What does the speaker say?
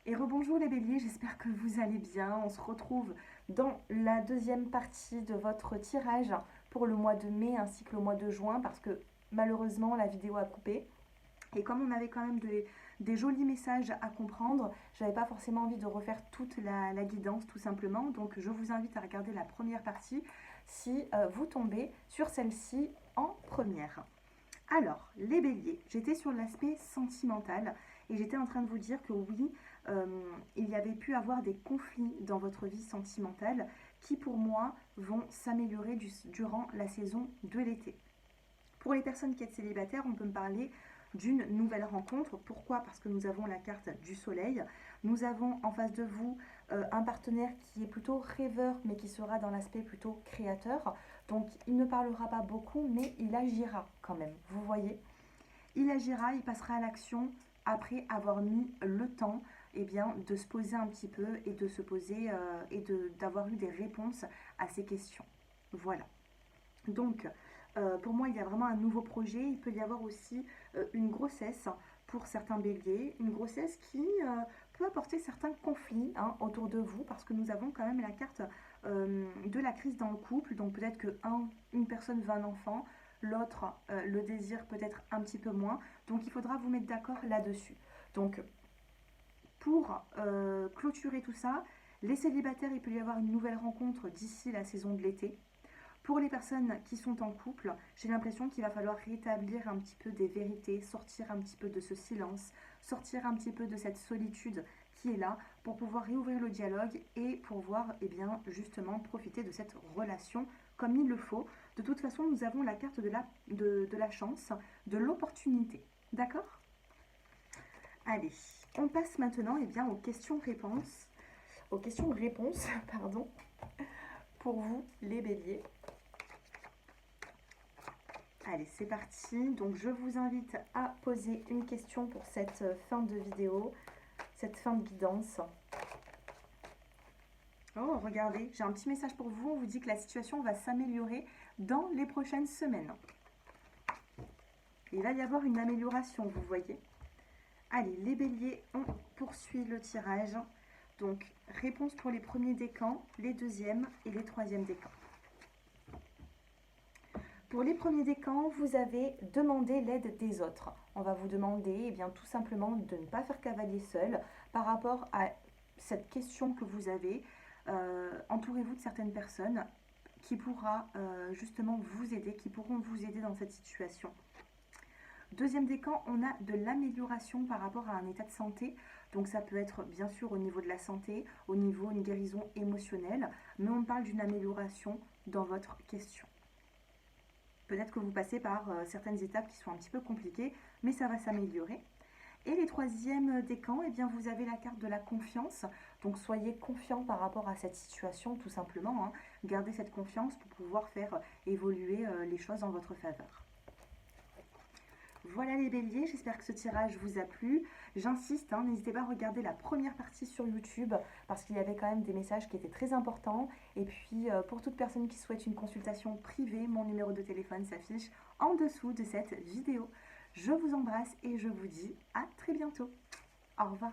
Et rebonjour les béliers, j'espère que vous allez bien. On se retrouve dans la deuxième partie de votre tirage pour le mois de mai ainsi que le mois de juin parce que malheureusement la vidéo a coupé. Et comme on avait quand même des jolis messages à comprendre, j'avais pas forcément envie de refaire toute la guidance tout simplement. Donc je vous invite à regarder la première partie si vous tombez sur celle-ci en première. Alors, les béliers, j'étais sur l'aspect sentimental et j'étais en train de vous dire que oui, il y avait pu avoir des conflits dans votre vie sentimentale qui pour moi vont s'améliorer durant la saison de l'été. Pour les personnes qui êtes célibataires, on peut me parler d'une nouvelle rencontre. Pourquoi? Parce que nous avons la carte du soleil. Nous avons en face de vous un partenaire qui est plutôt rêveur, mais qui sera dans l'aspect plutôt créateur. Donc il ne parlera pas beaucoup, mais il agira quand même. Vous voyez? Il agira, il passera à l'action après avoir mis le temps de se poser un petit peu et de se poser et d'avoir eu des réponses à ces questions. Voilà. Donc, pour moi, il y a vraiment un nouveau projet. Il peut y avoir aussi une grossesse pour certains béliers, une grossesse qui peut apporter certains conflits autour de vous, parce que nous avons quand même la carte de la crise dans le couple. Donc peut-être que une personne veut un enfant, l'autre le désire peut-être un petit peu moins. Donc il faudra vous mettre d'accord là-dessus. Donc pour clôturer tout ça, les célibataires, il peut y avoir une nouvelle rencontre d'ici la saison de l'été. Pour les personnes qui sont en couple, j'ai l'impression qu'il va falloir rétablir un petit peu des vérités, sortir un petit peu de ce silence, sortir un petit peu de cette solitude qui est là pour pouvoir réouvrir le dialogue et pouvoir justement profiter de cette relation comme il le faut. De toute façon, nous avons la carte de la chance, de l'opportunité. D'accord? Allez, on passe maintenant aux questions-réponses. Aux questions-réponses, pardon, pour vous les béliers. Allez, c'est parti. Donc, je vous invite à poser une question pour cette fin de vidéo, cette fin de guidance. Oh, regardez, j'ai un petit message pour vous. On vous dit que la situation va s'améliorer dans les prochaines semaines. Il va y avoir une amélioration, vous voyez. Allez, les béliers, on poursuit le tirage. Donc, réponse pour les premiers décans, les deuxièmes et les troisièmes décans. Pour les premiers décans, vous avez demandé l'aide des autres. On va vous demander tout simplement de ne pas faire cavalier seul par rapport à cette question que vous avez. Entourez-vous de certaines personnes qui pourront justement vous aider, qui pourront vous aider dans cette situation. Deuxième décan, on a de l'amélioration par rapport à un état de santé. Donc ça peut être bien sûr au niveau de la santé, au niveau d'une guérison émotionnelle, mais on parle d'une amélioration dans votre question. Peut-être que vous passez par certaines étapes qui sont un petit peu compliquées, mais ça va s'améliorer. Et les troisièmes décans, vous avez la carte de la confiance. Donc soyez confiant par rapport à cette situation, tout simplement. Gardez cette confiance pour pouvoir faire évoluer les choses en votre faveur. Voilà les béliers, j'espère que ce tirage vous a plu. J'insiste, n'hésitez pas à regarder la première partie sur YouTube parce qu'il y avait quand même des messages qui étaient très importants. Et puis pour toute personne qui souhaite une consultation privée, mon numéro de téléphone s'affiche en dessous de cette vidéo. Je vous embrasse et je vous dis à très bientôt. Au revoir.